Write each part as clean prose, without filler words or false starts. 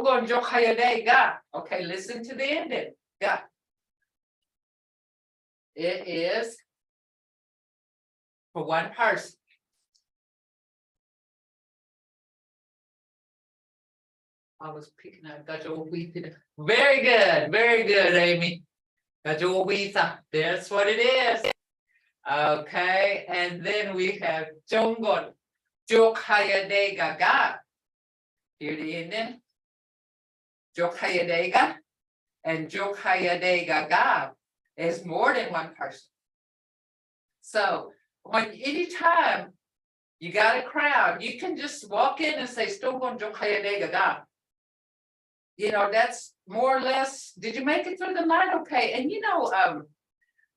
Tungon Jokayade ga. Okay, listen to the ending. Ga. It is for one person. I was picking up Gajowita. Very good, Amy. Gajowita. That's what it is. Okay, and then we have Jongon Jokhayade Gaga. Hear the ending? Jokhayade ga and Jokhayade Gaga is more than one person. So when anytime you got a crowd, you can just walk in and say Stongon Jokhayade Gaga. You know, that's more or less, did you make it through the night? Okay. And you know,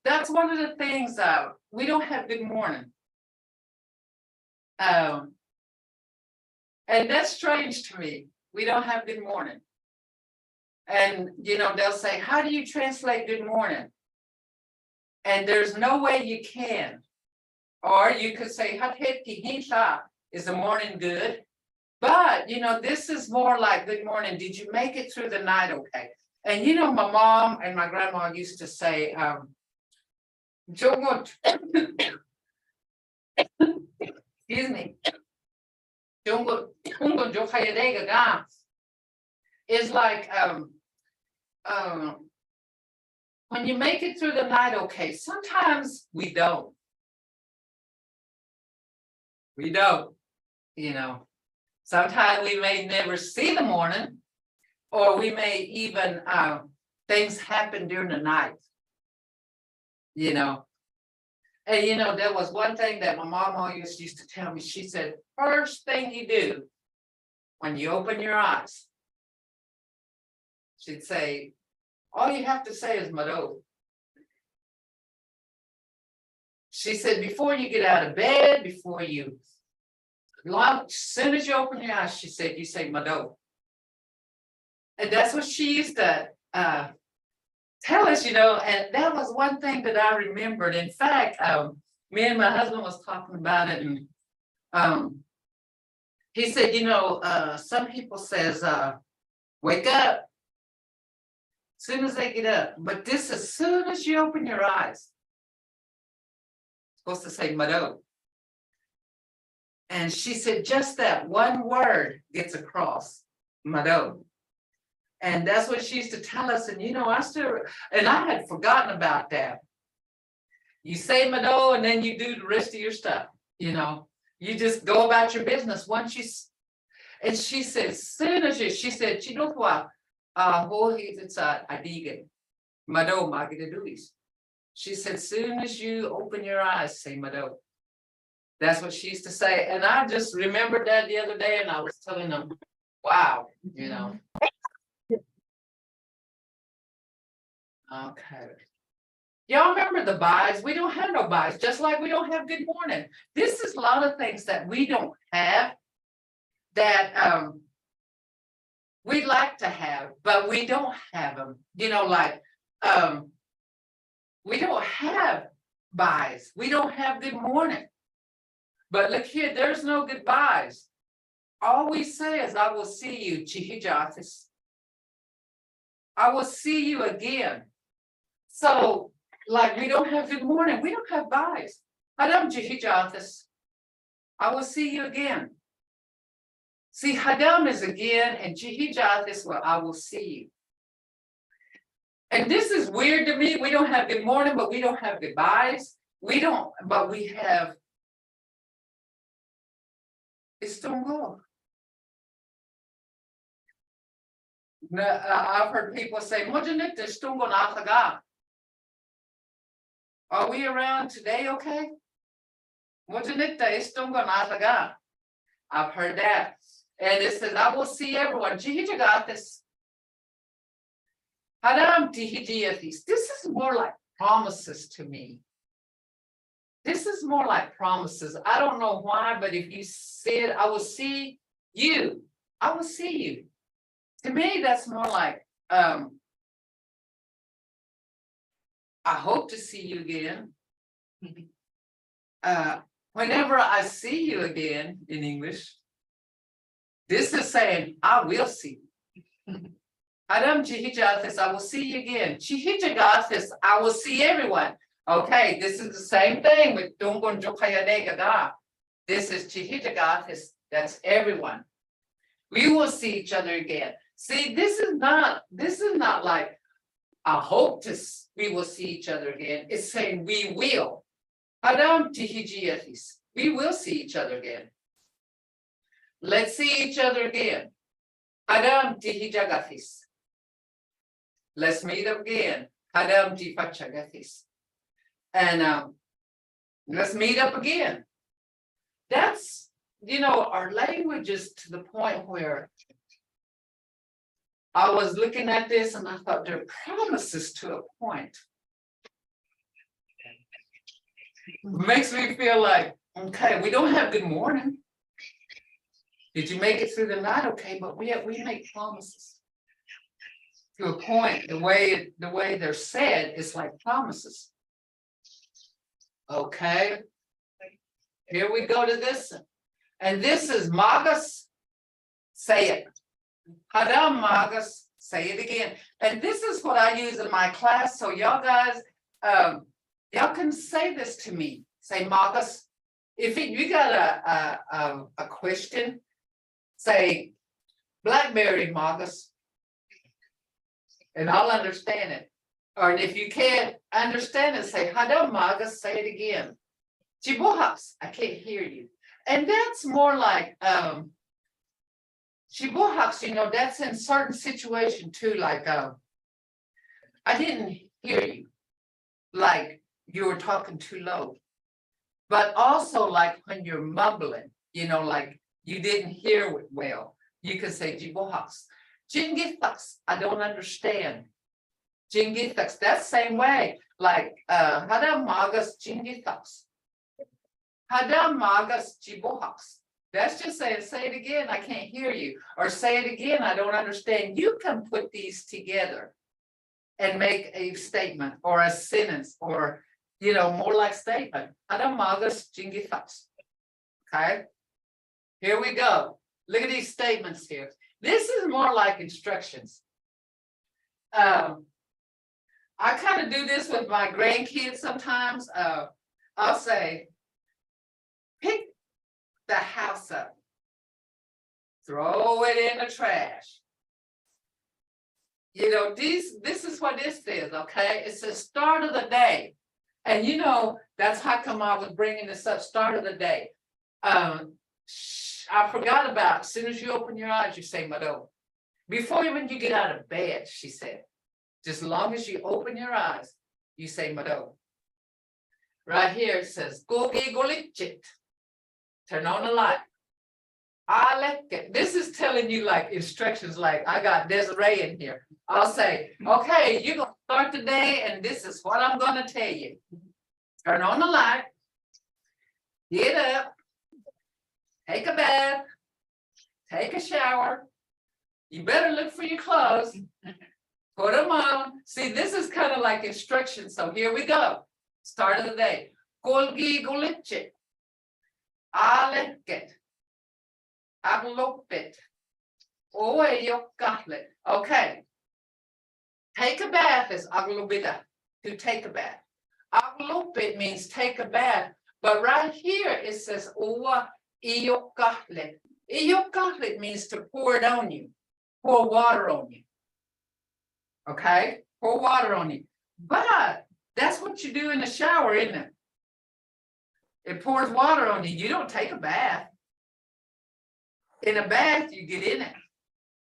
that's one of the things, we don't have good morning. And that's strange to me. We don't have good morning. And, you know, they'll say, how do you translate good morning? And there's no way you can. Or you could say, is the morning good? But, you know, this is more like good morning. Did you make it through the night? Okay. And, you know, my mom and my grandma used to say, excuse me, is like, when you make it through the night, okay, sometimes we don't. We don't, you know. Sometimes we may never see the morning, or we may even, things happen during the night, you know. And, you know, there was one thing that my mom always used to tell me. She said, first thing you do when you open your eyes, she'd say, all you have to say is Mado. She said, before you get out of bed, before you, as soon as you open your eyes, she said, you say Mado. And that's what she used to tell us, you know, and that was one thing that I remembered. In fact, me and my husband was talking about it, and he said, you know, some people says, wake up as soon as they get up, but this as soon as you open your eyes, supposed to say Mado. And she said, just that one word gets across, Mado. And that's what she used to tell us. And, you know, I had forgotten about that. You say Mado, and then you do the rest of your stuff. You know, you just go about your business. Once you, and she said, soon as you, she said, you know what? It's adigan. Mado magidaduis. She said, soon as you open your eyes, say Mado. That's what she used to say. And I just remembered that the other day, and I was telling them, wow, you know. Okay. Y'all remember the buys? We don't have no buys, just like we don't have good morning. This is a lot of things that we don't have that we'd like to have, but we don't have them. You know, like we don't have buys. We don't have good morning. But look here, there's no goodbyes. All we say is, I will see you, Chihijatis. I will see you again. So, like, we don't have good morning. We don't have byes. Hadam Chihijatis. I will see you again. See, Hadam is again, and Chihijatis, well, I will see you. And this is weird to me. We don't have good morning, but we don't have goodbyes. We don't, but we have Istungo. I've heard people say, are we around today okay? I've heard that. And it says, I will see everyone. This is more like promises to me. This is more like promises. I don't know why, but if you said, I will see you, I will see you. To me, that's more like, I hope to see you again. Whenever I see you again in English, this is saying, I will see you. Adam Chihijathis, I will see you again. Chihijagathis, I will see everyone. Okay, this is the same thing with Dungon Jokayadegada. This is Chihijagathis, that's everyone. We will see each other again. See, this is not like I hope we will see each other again. It's saying we will. Adam Chihijathis, we will see each other again. Let's see each other again. Adam Chihijagathis. Let's meet up again. Hadam Jipachagathis. And let's meet up again. That's, our language is to the point where I was looking at this and I thought there are promises to a point. Makes me feel like, okay, we don't have good morning. Did you make it through the night? Okay, but we make promises. To a point, the way they're said is like promises. Okay, here we go to this, and this is Magas. Say it, Hadam Magas. Say it again, and this is what I use in my class. So y'all guys, y'all can say this to me. Say Magas. If you got a question, say Blackberry Magas. And I'll understand it. Or if you can't understand it, say Hadam Magas, say it again. Chibohaks, I can't hear you. And that's more like Chibohaks, that's in certain situation too, like I didn't hear you. Like you were talking too low. But also like when you're mumbling, like you didn't hear it well, you can say Chibohaks. Jingithaks, I don't understand. Jingithaks, that same way, like Hadam Magas Jingithaks. Hadam Magas Jibohaks. That's just saying, say it again, I can't hear you. Or say it again, I don't understand. You can put these together and make a statement or a sentence or, more like statement. Hadam Magas Jingithaks. Okay, here we go. Look at these statements here. This is more like instructions. I kind of do this with my grandkids sometimes. I'll say, pick the house up, throw it in the trash. This is what this is, okay? It's the start of the day. And that's how come I was bringing this up, start of the day. I forgot about, as soon as you open your eyes, you say Mado. Before even you get out of bed, she said, just as long as you open your eyes, you say Mado. Right here it says, Gogi Golichit. Turn on the light. I like it. This is telling you like instructions, like I got Desiree in here. I'll say, okay, you're gonna start the day, and this is what I'm gonna tell you. Turn on the light, get up. Take a bath, take a shower. You better look for your clothes, put them on. See, this is kind of like instruction. So here we go. Start of the day. Golgi golichit. Aleket. Aglopit. Oeyokatlet. Okay. Take a bath is aglobita, to take a bath. Aglopit means take a bath. But right here it says owa. Iyokahlet. Iyokahlet means to pour it on you, pour water on you. Okay, pour water on you. But that's what you do in the shower, isn't it? It pours water on you. You don't take a bath. In a bath, you get in it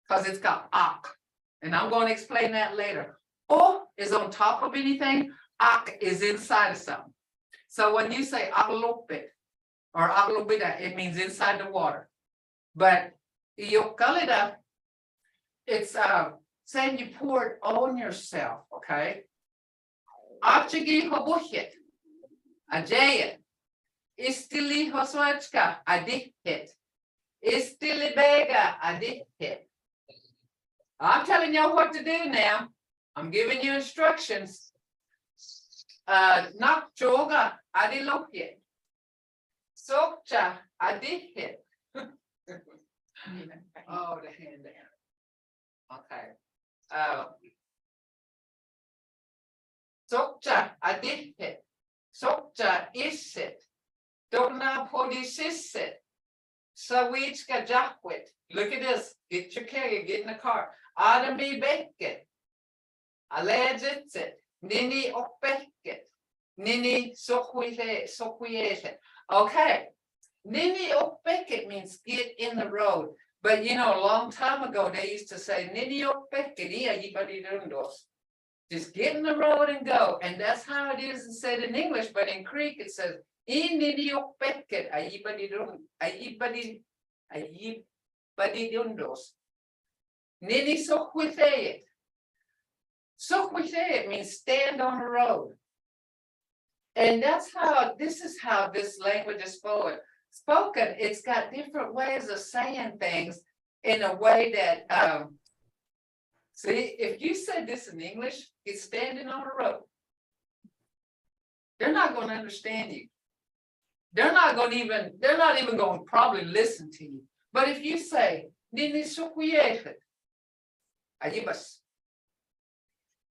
because it's got ak. And I'm going to explain that later. O is on top of anything, ak is inside of something. So when you say aglopit, or aglobida, it means inside the water. But iokalida, it's saying you pour it on yourself, okay? Achigi hobuhit, ajayet, istili hoswachka, adihit, istili bega, adihit. I'm telling you what to do now. I'm giving you instructions. Nak choga, adilohit. Sokcha, adihit. Oh, the hand down. Okay. Sokja adihit. Sokja isit. Dogna podisisit. Sawichka jahwit. Look at this. Get your carrier, get in the car. Adami beket. Allegedit. Nini opeket. Nini sokwiyete. Okay. Nini opeket means get in the road. But you know, a long time ago, they used to say, Nini opeket, just get in the road and go. And that's how it is said in English, but in Greek it says, Nini opeket, Nini sokwitheyet. Sokwitheyet means stand on the road. And that's how, this is how this language is spoken. It's got different ways of saying things in a way that, see, if you said this in English, it's standing on the road. They're not going to understand you. They're not even going to probably listen to you. But if you say, Nini sokwiyete, ayibas,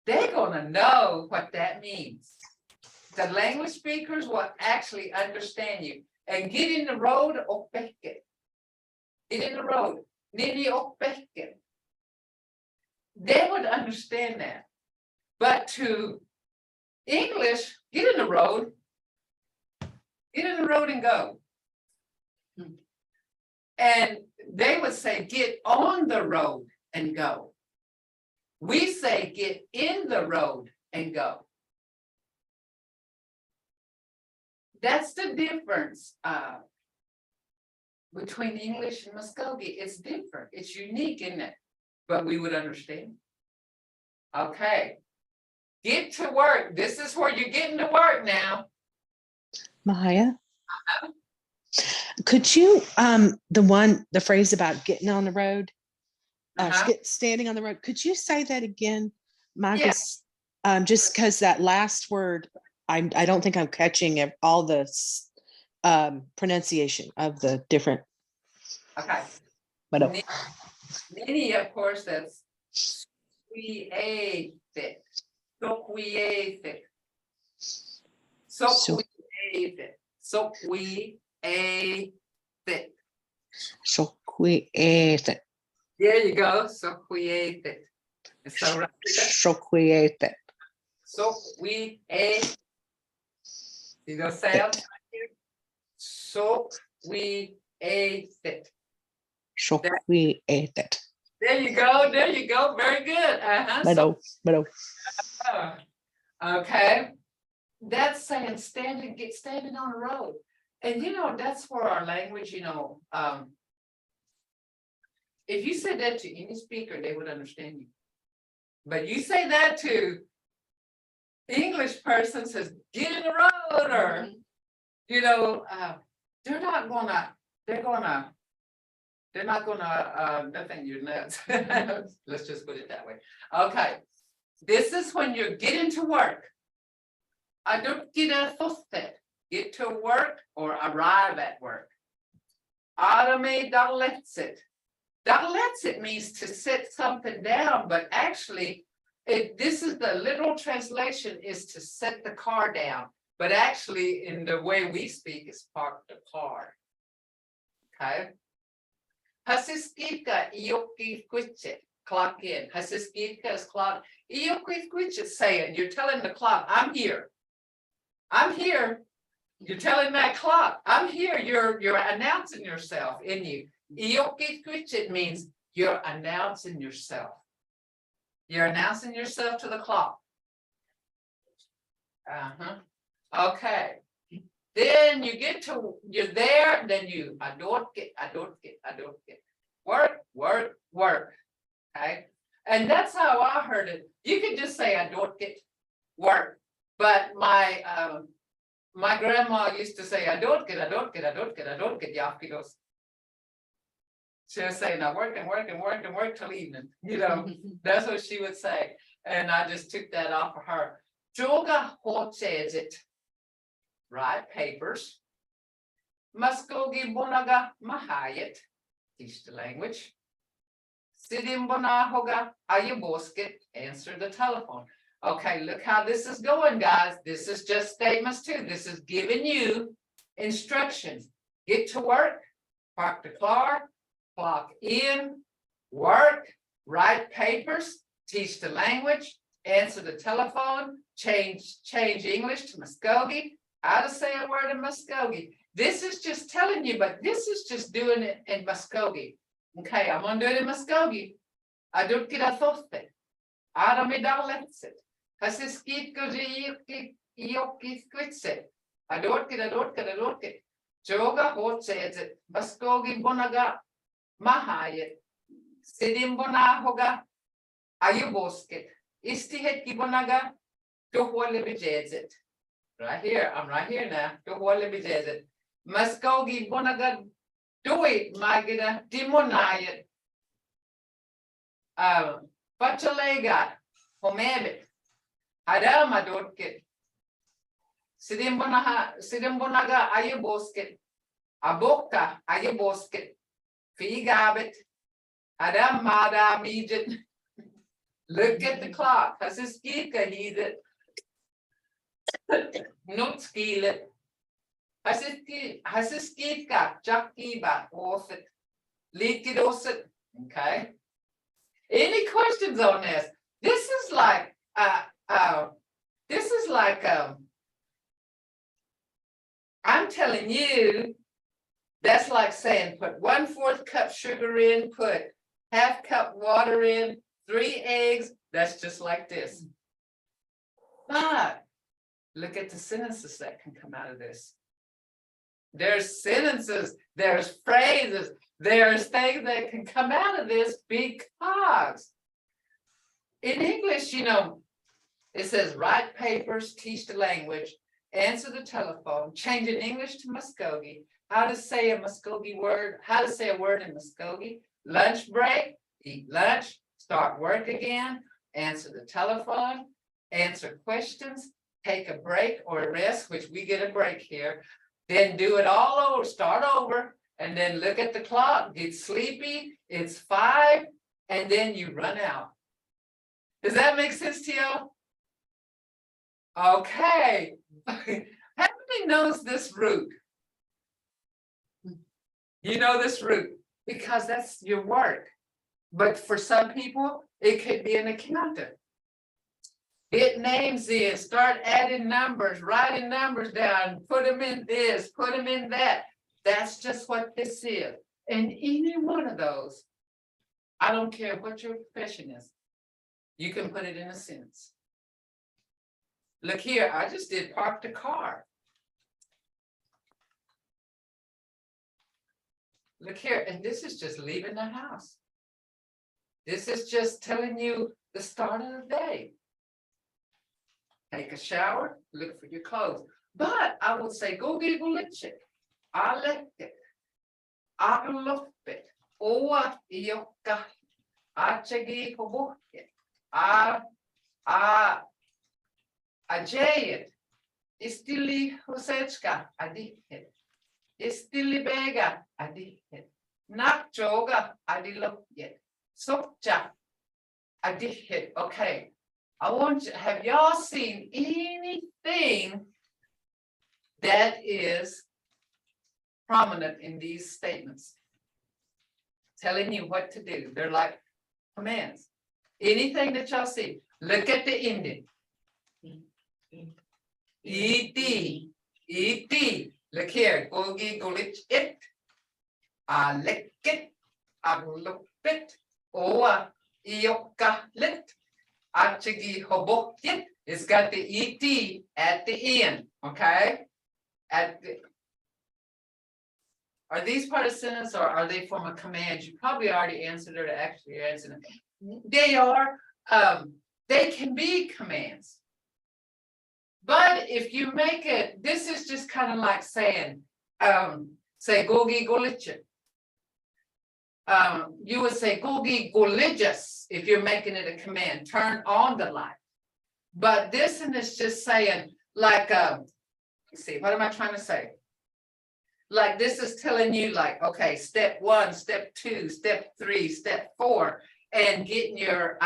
they're going to know what that means. The language speakers will actually understand you. And get in the road, opeke. Get in the road, nini opeke. They would understand that. But to English, get in the road and go. And they would say, get on the road and go. We say, get in the road and go. That's the difference between English and Mvskoke. It's different. It's unique, isn't it? But we would understand. Okay. Get to work. This is where you're getting to work now. Maya, could you the phrase about getting on the road, standing on the road, could you say that again, Mike? Yes. Just because that last word, I don't think I'm catching all the pronunciation of the different. Okay. But Nini, of course, that's created. So created. So created. So created. So created. There you go. So created. So right. So created. So we a. You know, sound. So we ate it. So created. There you go. There you go. Very good. Okay. That's saying standing on the road. And you know, that's where our language, you know, if you said that to any speaker, they would understand you. But you say that to English person, says, get in the road, or you know, they're not gonna nothing you're nuts. Let's just put it that way. Okay. This is when you're getting to work. I don't get to work or arrive at work. Automate daletsit. Daletsit means to sit something down, but actually, this is the literal translation is to set the car down. But actually, in the way we speak, it's park the car. Okay. Hasiskika ioki kwitche, clock in. Hasiskika is clock. Ioki kwitche saying, you're telling the clock, I'm here. I'm here. You're telling that clock, I'm here. You're announcing yourself in you. Ioki kwitche means you're announcing yourself. You're announcing yourself to the clock. Okay. Then you get to, you're there, then you adorke. Work. Okay. And that's how I heard it. You could just say adorke, work. But my grandma used to say adorke, yafidos. She was saying, I work till evening. You know, that's what she would say. And I just took that off of her. Joga says it. Write papers. Mvskoke bonaga mahayet. Teach the language. Sidimbona hoga ayabosket, answer the telephone. Okay, look how this is going, guys. This is just statements too. This is giving you instructions. Get to work, park the car, clock in, work, write papers, teach the language, answer the telephone, change English to Mvskoke, how to say a word in Mvskoke. This is just telling you, but this is just doing it in Mvskoke. Okay, I'm gonna do it in Mvskoke. I do get a thought. I don't mean that let's it. I say skip go to yoki squitse. I don't get. Joga hot says it. Mvskoke bonaga Mvhayv. Sidim bona hoga ayubosket. Istihet gibonaga to wale bijezit. Right here, I'm right here now. To wale bijezit. Mvskoke bonaga do it, magida dimonayet. Bachalega, homebit. Adama don't get. Sidimbonaga ayubosket. Aboka ayubosket. Figabit. Adam Mada Mijit. Look at the clock. Has his skika he's it. Not skill it. Has his skika, Jackiba, off it. Leak it off it. Okay. Any questions on this? This is like I'm telling you, that's like saying put 1/4 cup sugar in, put 1/2 cup water in, 3 eggs. That's just like this. But look at the sentences that can come out of this. There's sentences, there's phrases, there's things that can come out of this because in English, you know, it says write papers, teach the language, answer the telephone, change in English to Mvskoke, how to say a Mvskoke word, how to say a word in Mvskoke, lunch break, eat lunch, start work again, answer the telephone, answer questions, take a break or a rest, which we get a break here, then do it all over, start over, and then look at the clock, get sleepy, it's 5, and then you run out. Does that make sense to you? Okay. How many knows this route? You know this route because that's your work. But for some people, it could be an accountant. Get names in, start adding numbers, writing numbers down, put them in this, put them in that. That's just what this is. And any one of those, I don't care what your profession is, you can put it in a sentence. Look here, I just did park the car. Look here, and this is just leaving the house. This is just telling you the start of the day. Take a shower, look for your clothes. But I will say, go get it. I left it. I looked it. Or yoka. I chegi for it. I jayet. Istili hosechka. I did it. Istili bega. I did it. Nak joga. I did look it. Sokcha. I did it. Okay. I want you, have y'all seen anything that is prominent in these statements? Telling you what to do. They're like commands. Anything that y'all see. Look at the ending. E-D. E-D. Look here. Gogi golich it. I lick it. I look it. Or ioka lit. Achigi hobokit. It's got the ET at the end. Okay. Are these part of sentence or are they from a command? You probably already answered it or actually answered it. They are, they can be commands. But if you make it, this is just kind of like saying, say gogi goliche. You would say gogi goligus if you're making it a command, turn on the light. But this one is just saying like, let's see, what am I trying to say? Like this is telling you like, okay, step 1, step 2, step 3, step 4. and getting your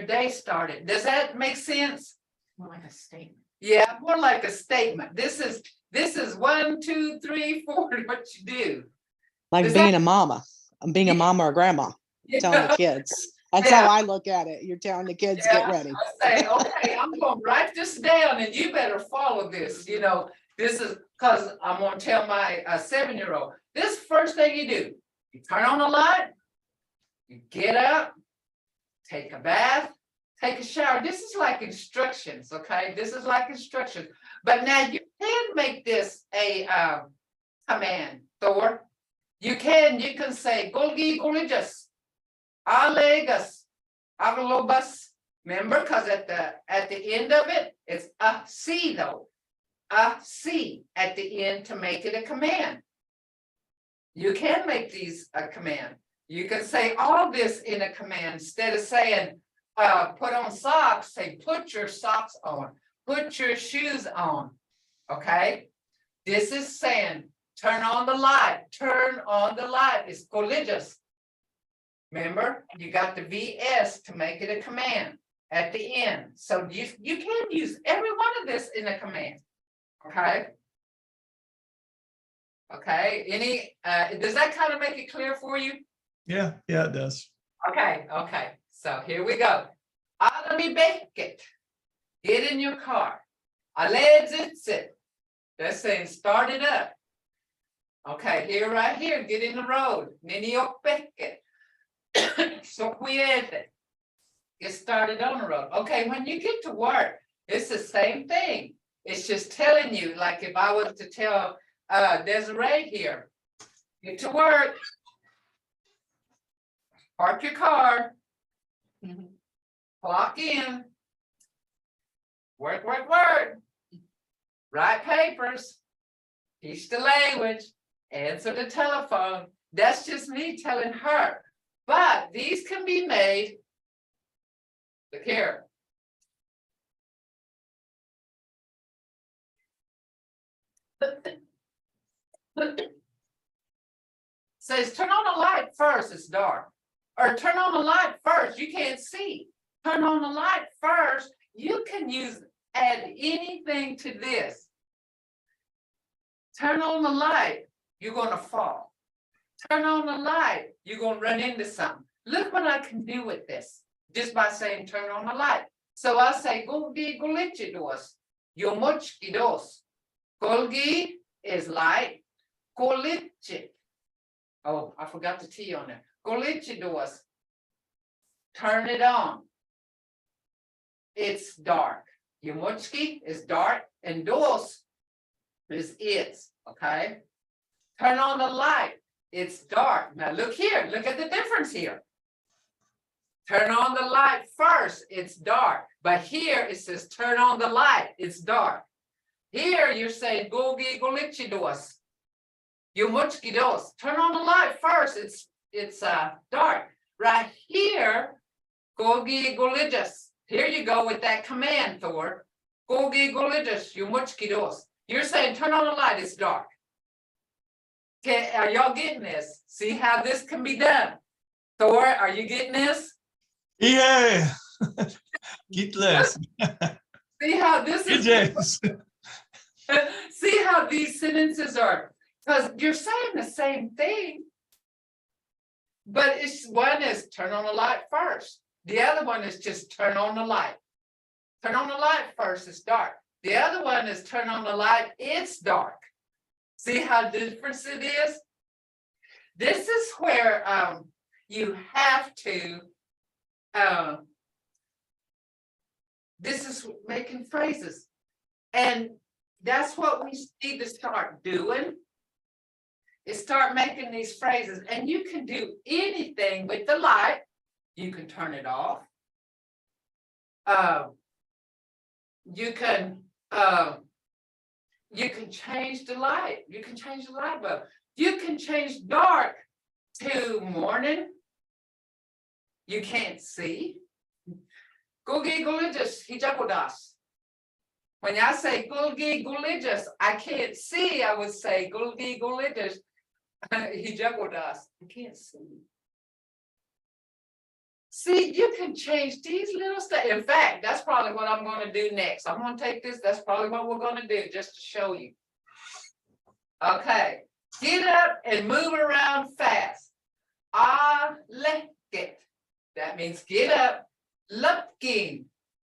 day started. Does that make sense? More like a statement. Yeah, more like a statement. This is 1, 2, 3, 4, what you do. Like Does being that- a mama, being a mama or grandma, telling the kids. That's Yeah. how I look at it. You're telling the kids, Yeah, get ready. I say, okay, I'm gonna write this down and you better follow this, this is, cause I'm gonna tell my 7-year-old, this first thing you do, you turn on the light, you get up, take a bath, take a shower. This is like instructions, okay? This is like instructions. But now you can make this a command, Thor. You can say, Golgi Goligus, Alegas, Agalobus. Remember, because at the end of it, it's a C though. A C at the end to make it a command. You can make these a command. You can say all this in a command instead of saying, put on socks, say, put your socks on, put your shoes on. Okay? This is saying, turn on the light, turn on the light. It's religious. Remember, you got the VS to make it a command at the end. So you can use every one of this in a command. Okay? Okay, does that kind of make it clear for you? Yeah, it does. Okay, so here we go. Adami Becky, get in your car. Sit. That's saying start it up. Okay, right here, get in the road. Ninio Becky. So quiete. Get started on the road. Okay, when you get to work, it's the same thing. It's just telling you, like if I was to tell Desiree here, get to work, park your car, clock in, work, write papers, teach the language, answer the telephone. That's just me telling her. But these can be made, look here. Says turn on the light first, it's dark. Or turn on the light first, you can't see. Turn on the light first, you can add anything to this. Turn on the light, you're gonna fall. Turn on the light, you're gonna run into something. Look what I can do with this, just by saying turn on the light. So I say, Golgi Golichidos, Yomochkidos. Golgi is light, Golichik. Oh, I forgot the T on there. Golichidos. Turn it on. It's dark. Yomochki is dark, and dos is it's, okay? Turn on the light. It's dark. Now look here, look at the difference here. Turn on the light first, it's dark. But here it says turn on the light, it's dark. Here you're saying Golgi Golichidos. Yomochkidos. Turn on the light first, it's dark. Right here, Golgi Goligus. Here you go with that command, Thor. Golgi Goligus, Yomochkidos. You're saying turn on the light, it's dark. Okay, are y'all getting this? See how this can be done? Thor, are you getting this? Yeah. Get less. See how this is? James. See how these sentences are, because you're saying the same thing. But one is turn on the light first. The other one is just turn on the light. Turn on the light first, it's dark. The other one is turn on the light, it's dark. See how different it is? This is where you have to, this is making phrases. And that's what we need to start doing, is start making these phrases. And you can do anything with the light. You can turn it off. You can change the light. You can change the light bulb. You can change dark to morning. You can't see. Golgi Goligus, hijakodas. When I say Golgi Goligus, I can't see. I would say Golgi Goligus, hijakodas. I can't see. See, you can change these little stuff. In fact, that's probably what I'm gonna do next. I'm gonna take this, that's probably what we're gonna do, just to show you. Okay, get up and move around fast. Leket. That means get up, looking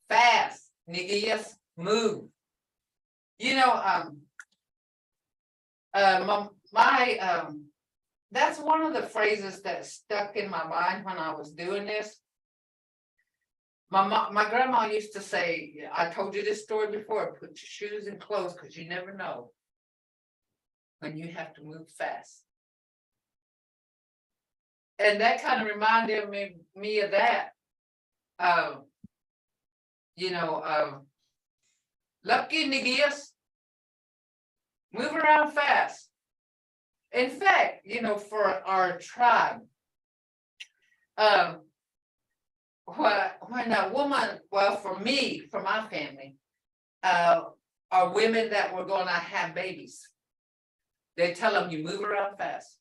fast. Nigias, move. You know, that's one of the phrases that stuck in my mind when I was doing this. My grandma used to say, I told you this story before, put your shoes in clothes because you never know when you have to move fast. And that kind of reminded me of that. Lucky Nigias, move around fast. In fact, for our tribe, when a woman, well, for me, for my family, are women that were gonna have babies, they tell them you move around fast.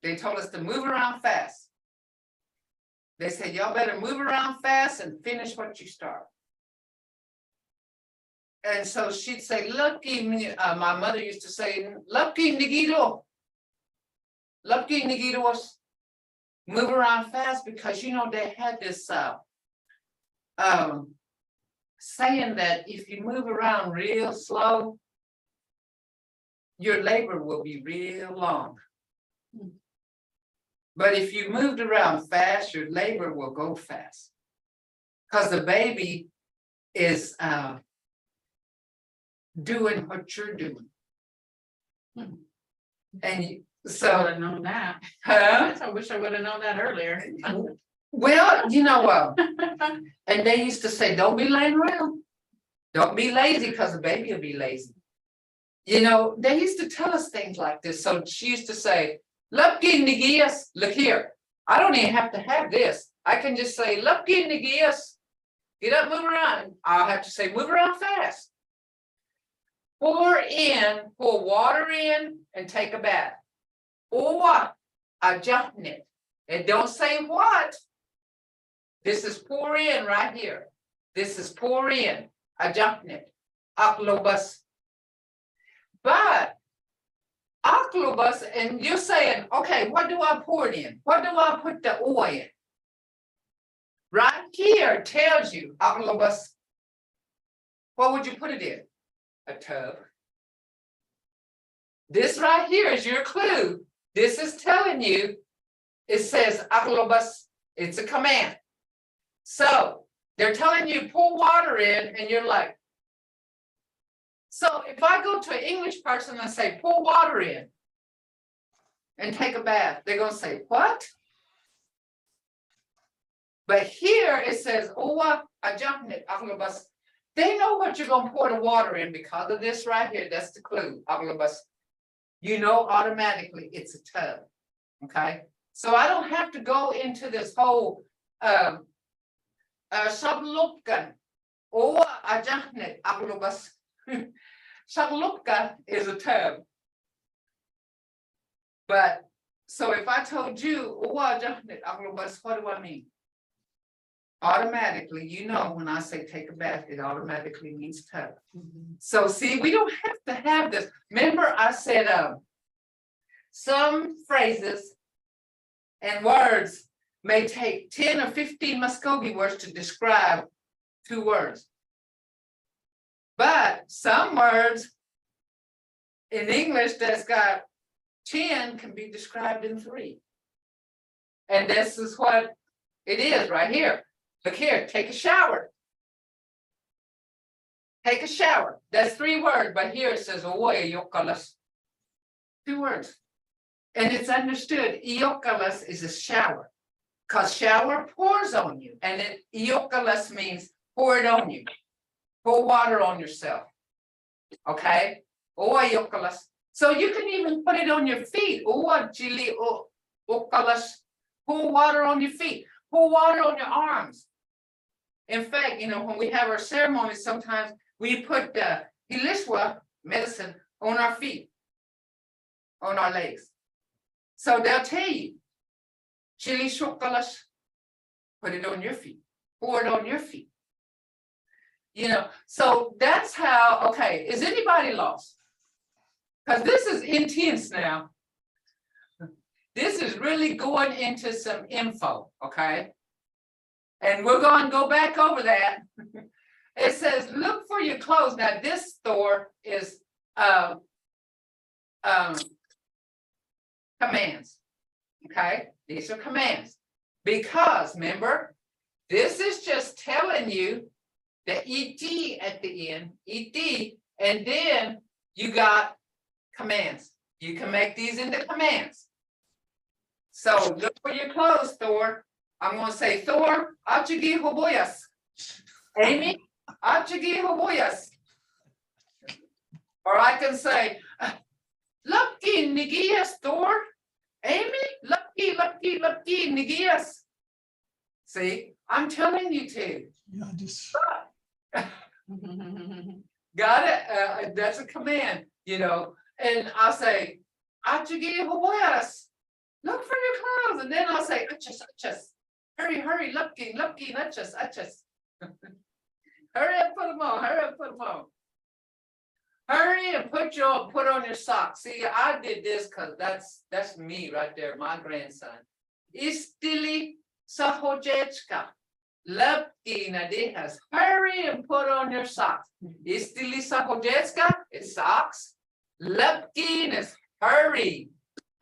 They told us to move around fast. They said, y'all better move around fast and finish what you start. And so she'd say, lucky, my mother used to say, lucky Nigito. Lucky Nigitos, move around fast, because they had this saying that if you move around real slow, your labor will be real long. But if you moved around fast, your labor will go fast. Because the baby is doing what you're doing. And so I would have known that. huh? I wish I would have known that earlier. Well, you know what? And they used to say, don't be laying around. Don't be lazy, because the baby will be lazy. They used to tell us things like this. So she used to say, Lucky Nigias, look here. I don't even have to have this. I can just say, Lucky Nigias, get up, move around. I'll have to say, move around fast. Pour water in and take a bath. Or what? Ajahnet. It don't say what. This is pour in right here. This is pour in. Ajahnet. Aklobus. But Aklobus, and you're saying, okay, what do I pour it in? What do I put the oil in? Right here tells you, Aklobus. What would you put it in? A tub. This right here is your clue. This is telling you, it says Aklobus, it's a command. So they're telling you pour water in, and you're like, so if I go to an English person and say, pour water in and take a bath, they're gonna say, what? But here it says, Owa ajahnet Aklobus. They know what you're gonna pour the water in because of this right here. That's the clue. Aklobus. Automatically it's a tub. Okay. So I don't have to go into this whole Shablupkan or Ajahnet Aklobus. Shablupka is a tub. But so if I told you Ajahnet Aklobus, what do I mean? Automatically, when I say take a bath, it automatically means tub. So see, we don't have to have this. Remember, I said some phrases and words may take 10 or 15 Mvskoke words to describe 2 words. But some words in English that's got 10 can be described in 3. And this is what it is right here. Look here, take a shower. Take a shower. That's 3 words, but here it says Yokalas. 2 words. And it's understood, Yokalas is a shower. Because shower pours on you. And Yokalas means pour it on you. Pour water on yourself. Okay? Yokalas. So you can even put it on your feet. Yokalas. Pour water on your feet. Pour water on your arms. In fact, when we have our ceremonies, sometimes we put the Hilishwa medicine on our feet, on our legs. So they'll tell you, chili chocolate, put it on your feet, pour it on your feet. You know, so that's how, okay, is anybody lost? Because this is intense now. This is really going into some info, okay? And we're going to go back over that. It says, look for your clothes. Now, this store is commands, okay? These are commands. Because, remember, this is just telling you the ET at the end, ET, and then you got commands. You can make these into commands. So look for your clothes, Thor. I'm going to say, Thor, achigi hoboyas. Amy, achigi hoboyas. Or I can say, lucky nigias, Thor. Amy, lucky nigias. See, I'm telling you to. Yeah, just Got it? That's a command, you know. And I'll say, achigi hoboyas. Look for your clothes. And then I'll say, achas. Hurry, lucky, achas. Hurry up, put them on. Hurry and put on your socks. See, I did this because that's me right there, my grandson. Istili sahojechka. Lucky nadihas. Hurry and put on your socks. Istili sahojechka is socks. Lucky is hurry.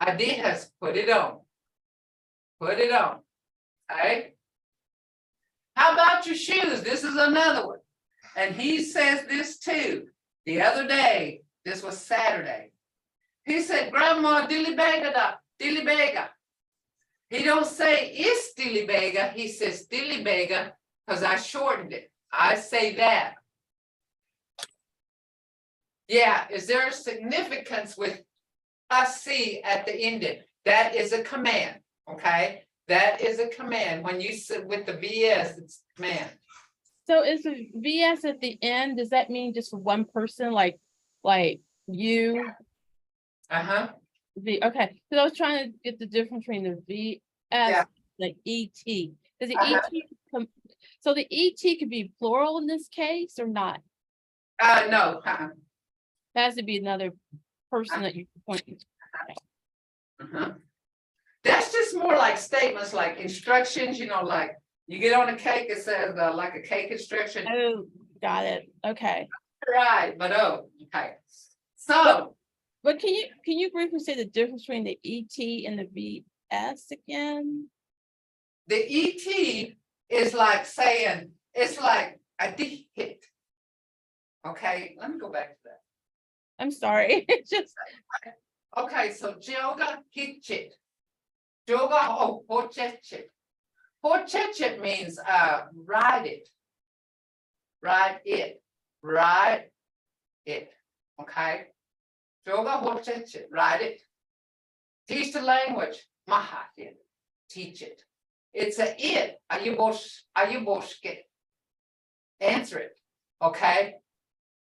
Adihas, put it on. Put it on. Okay. How about your shoes? This is another one. And he says this too. The other day, this was Saturday. He said, Grandma, dilly bega. He don't say it's dilly bega. He says dilly bega because I shortened it. I say that. Yeah, is there a significance with C at the ending? That is a command, okay? That is a command. When you sit with the VS, it's command. So is the VS at the end, does that mean just for one person, like you? Uh-huh. Okay, so I was trying to get the difference between the VS, Yeah. the ET. Does the Uh-huh. ET so the ET could be plural in this case or not? No. That has to be another person that you point. Uh-huh. That's just more like statements, like instructions, you know, like you get on a cake, it says like a cake instruction. Oh, got it. Okay. Right, but okay. So, But can you briefly say the difference between the ET and the VS again? the ET is like saying, it's like a D hit. Okay, let me go back to that. I'm sorry. It's just Okay, so Joga Hitchit. Joga Hochechit. Hochechit means ride it. Ride it. Ride it. Okay. Joga Hochechit. Ride it. Teach the language. Mahatit. Teach it. It's a it. Ayuboshke. Answer it. Okay.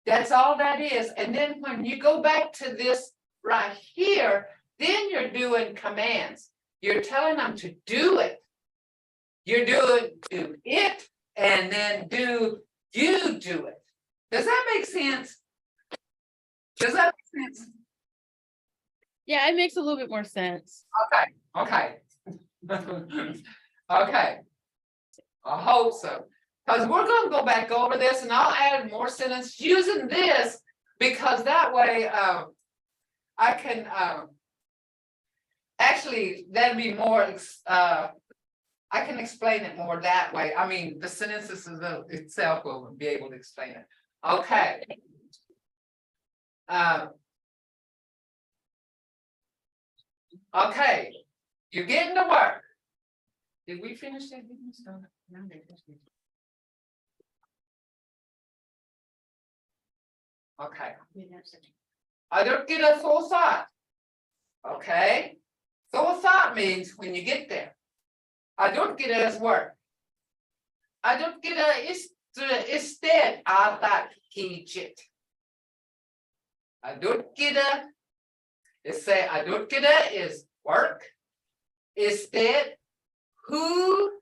That's all that is. And then when you go back to this right here, then you're doing commands. You're telling them to do it. You're doing do it and then do it. Does that make sense? Does that make sense? yeah, it makes a little bit more sense. Okay. Okay. I hope so. Because we're going to go back over this and I'll add more sentences using this because that way I can actually that'd be more I can explain it more that way. I mean the sentences itself will be able to explain it. Okay. Okay, you're getting to work. Did we finish that? Okay. I don't get a full thought. Okay. Full thought means when you get there. I don't get it as work. I don't get a instead I thought it. I don't get a say I don't get a is work. Instead who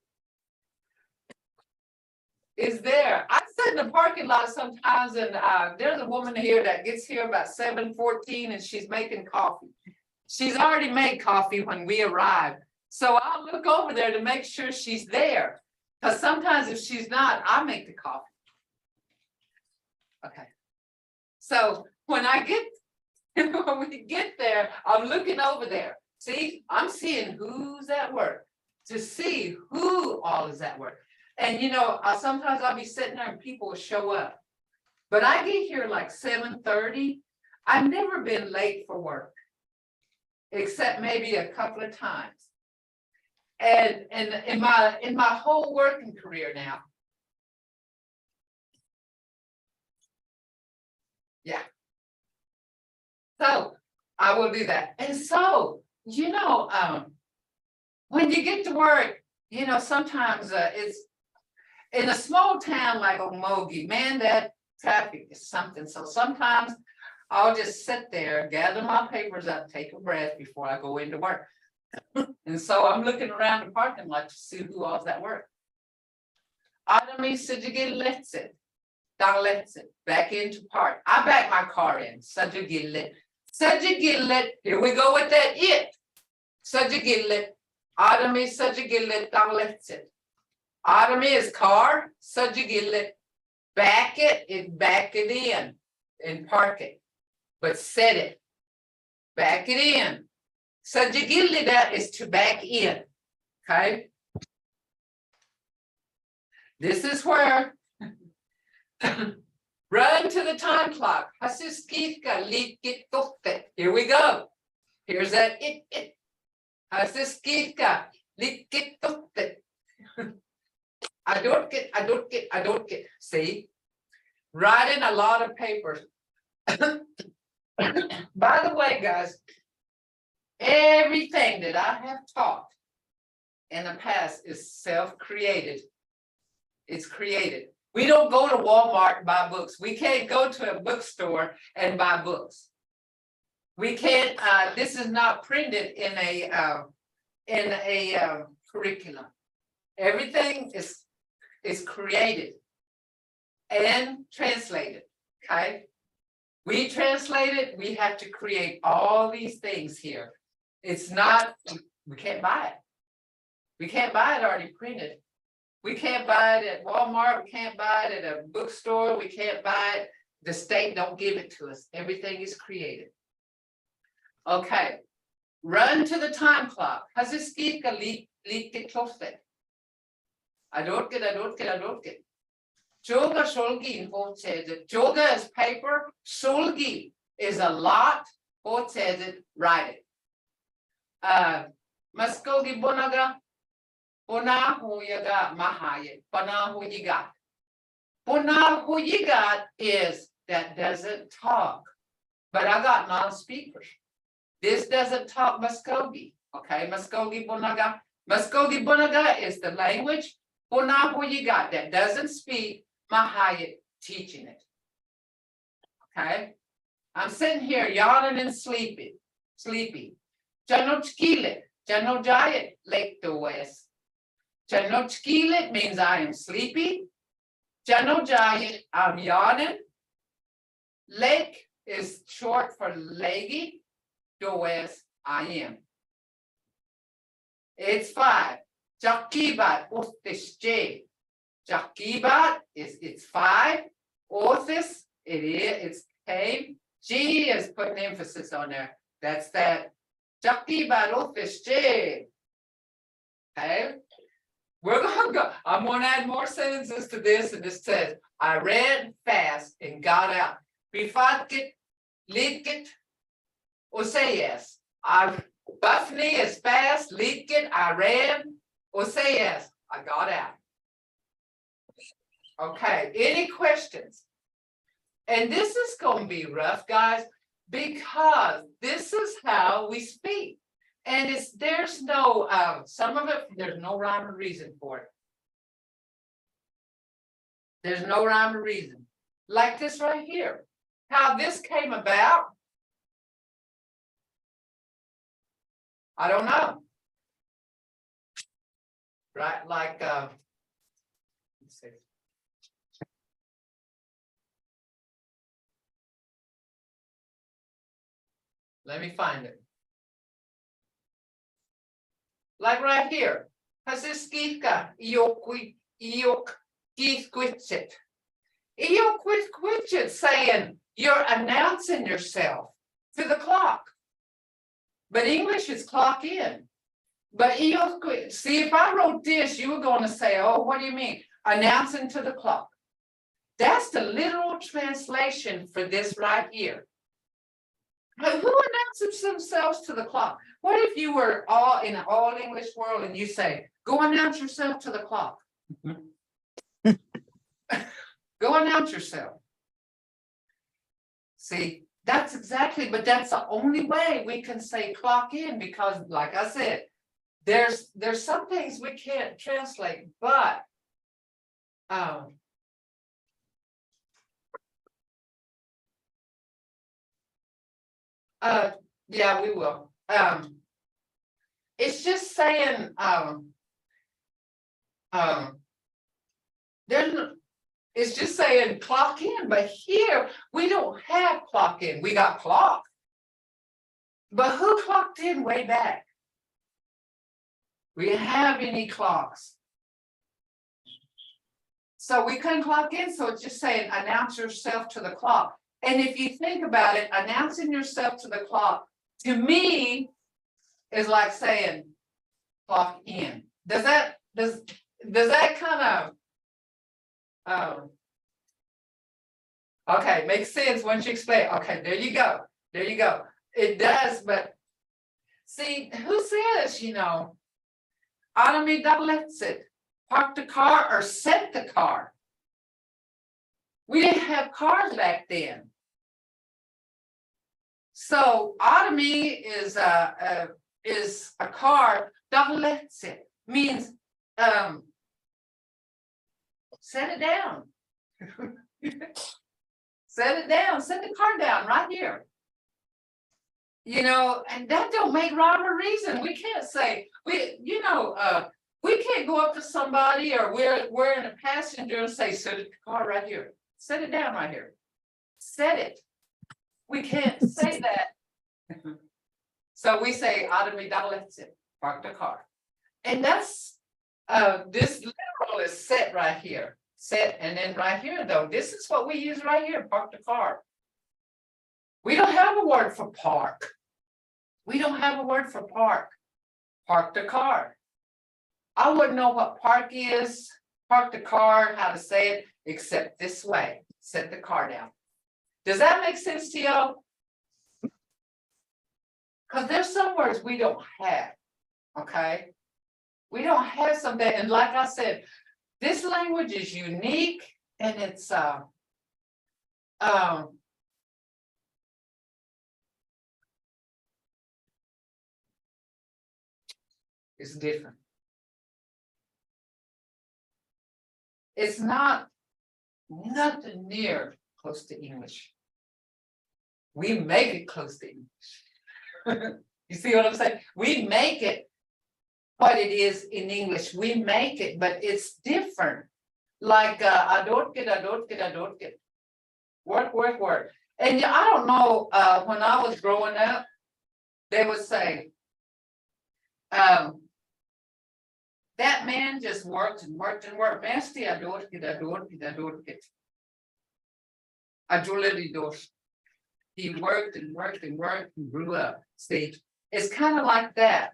is there? I sit in the parking lot sometimes and there's a woman here that gets here about 7:14 and she's making coffee. She's already made coffee when we arrive. So I'll look over there to make sure she's there. Because sometimes if she's not, I make the coffee. Okay. So when we get there, I'm looking over there. See, I'm seeing who's at work to see who all is at work. And sometimes I'll be sitting there and people will show up. But I get here like 7:30. I've never been late for work, except maybe a couple of times. And in my whole working career now. Yeah. So I will do that. And so, when you get to work, sometimes it's in a small town like Omogi, man, that traffic is something. So sometimes I'll just sit there, gather my papers up, take a breath before I go into work. And so I'm looking around the parking lot to see who all's at work. Adami Sajigilletsit, Daletsit, back into park. I back my car in, Sajigillet. Sajigillet, here we go with that it. Sajigillet, Adami Sajigillet, Daletsit. Adami is car, Sajigillet, back it in and park it. But set it, back it in. Sajigilida is to back in, okay? This is where run to the time clock. Here we go. Here's that it. I don't get. See, writing a lot of papers. By the way, guys, everything that I have taught in the past is self-created. It's created. We don't go to Walmart and buy books. We can't go to a bookstore and buy books. We can't, this is not printed in a curriculum. Everything is created and translated, okay? We translate it, we have to create all these things here. It's not, we can't buy it. We can't buy it already printed. We can't buy it at Walmart, we can't buy it at a bookstore, we can't buy it. The state don't give it to us. Everything is created. Okay, run to the time clock. I don't get. Joga solgi Joga is paper, solgi is a lot, write it. Mvskoke bonaga, bona huyaga mahayet, bona huyigat. Bona huyigat is that doesn't talk, but I got non-speakers. This doesn't talk Mvskoke, okay? Mvskoke bonaga. Mvskoke bonaga is the language. Bona huyigat that doesn't speak. Mvhayv teaching it. Okay, I'm sitting here yawning and sleepy. Janochkilit, Janojayet, Lake the West. Janochkilit means I am sleepy. Janojayet, I'm yawning. Lake is short for leggy. The West, I am. It's 5. Jakibat J. Jakibat is it's 5. Orthis, it's K. G is putting emphasis on there. That's that. Jakibat Orthis J. Okay. We're gonna go. I'm gonna add more sentences to this, and this says, I read fast and got out. Bifatkit, Litkit, Osayas. Buffney is fast, Litkit, I ran, Osayas, I got out. Okay, any questions? And this is going to be rough, guys, because this is how we speak. And there's no, some of it, there's no rhyme or reason for it. There's no rhyme or reason. Like this right here. How this came about, I don't know. right? Like, let's see. Let me find it. Like right here. Hasiskika, Iok Iyokwitchit saying you're announcing yourself to the clock. But English is clock in. But see, if I wrote this, you were going to say, oh, what do you mean? Announcing to the clock. That's the literal translation for this right here. But who announces themselves to the clock? What if you were all in an all English world and you say, go announce yourself to the clock? Go announce yourself. See, that's exactly, but that's the only way we can say clock in, because like I said, there's some things we can't translate, but yeah, we will. It's just saying there's no, it's just saying clock in, but here we don't have clock in. We got clock. But who clocked in way back? We didn't have any clocks. So we couldn't clock in, so it's just saying announce yourself to the clock. And if you think about it, announcing yourself to the clock, to me, is like saying clock in. Does that kind of okay, makes sense once you explain. Okay, there you go. There you go. It does, but see, who says, you know, automi doublets it, park the car or set the car? We didn't have cars back then. So automi is a car, doublets it means set it down. Set it down, set the car down right here. You know, and that don't make rhyme or reason. We can't say, we can't go up to somebody or we're in a passenger and say, set the car right here. Set it down right here. Set it. We can't say that. So we say, automi doublets it, park the car. And that's this literal is set right here. Set, and then right here though, this is what we use right here, park the car. We don't have a word for park. We don't have a word for park. Park the car. I wouldn't know what park is, park the car, how to say it, except this way, set the car down. Does that make sense to y'all? Because there's some words we don't have, okay? We don't have something, and like I said, this language is unique, and it's it's different. It's not nothing near close to English. We make it close to English. You see what I'm saying? We make it what it is in English. We make it, but it's different. Like adotket. Work. And I don't know, when I was growing up, they would say, that man just worked and worked and worked. Nasty adotket. He worked and worked and worked and grew up. See, it's kind of like that.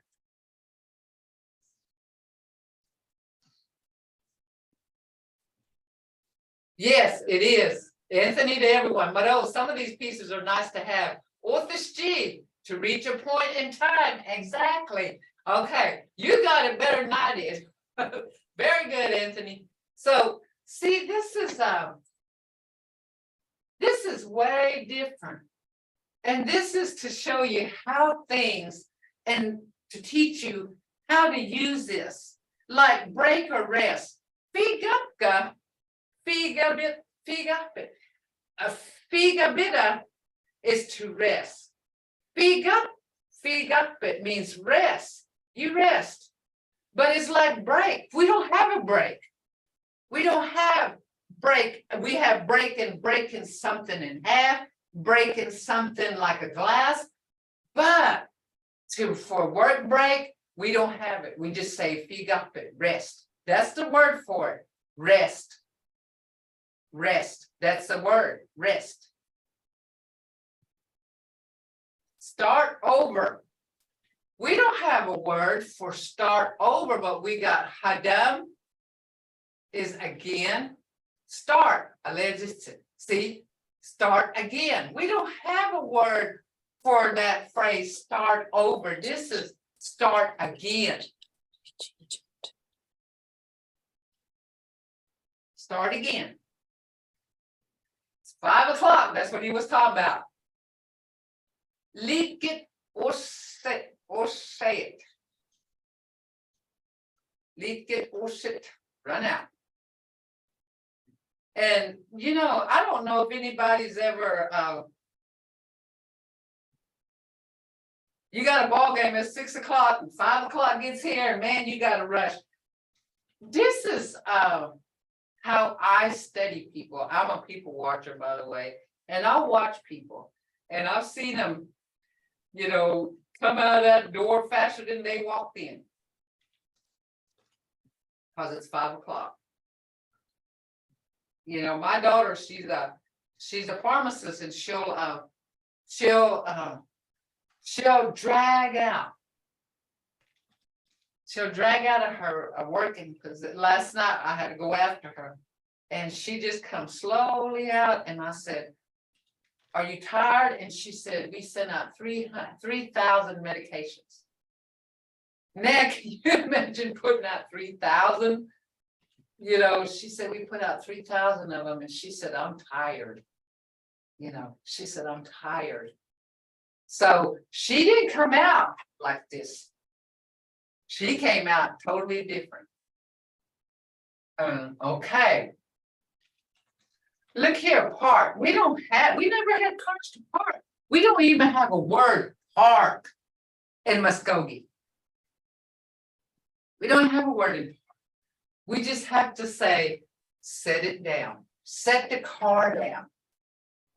Yes, it is. Anthony to everyone. But oh, some of these pieces are nice to have. Author's G, to reach a point in time. Exactly. Okay, you got it better than I did. Very good, Anthony. So see, this is way different. And this is to show you how things, and to teach you how to use this, like break or rest. Figupka. A figabita is to rest. Figup it means rest. You rest. But it's like break. We don't have a break. We don't have break. We have breaking something in half, breaking something like a glass. But for work break, we don't have it. We just say figape, rest. That's the word for it. Rest. Rest. That's the word. Rest. Start over. We don't have a word for start over, but we got hadam is again. Start. See, start again. We don't have a word for that phrase, start over. This is start again. Start again. It's 5 o'clock. That's what he was talking about. Leak it or say it. Leak it or sit. Run out. And you know, I don't know if anybody's ever you got a ball game at 6 o'clock and 5 o'clock gets here, and man, you gotta rush. This is how I study people. I'm a people watcher, by the way, and I'll watch people, and I've seen them, you know, come out of that door faster than they walked in. Because it's 5 o'clock. You know, my daughter, she's a pharmacist, and she'll drag out. She'll drag out of her working, because last night I had to go after her, and she just comes slowly out, and I said, "Are you tired?" And she said, "We sent out 3,000 medications." Now, can you imagine putting out 3,000? You know, she said, "We put out 3,000 of them," and she said, "I'm tired." You know, she said, "I'm tired." So she didn't come out like this. She came out totally different. Okay. Look here, park. We never had cars to park. We don't even have a word park in Mvskoke. We don't have a word in park. We just have to say, set it down, set the car down,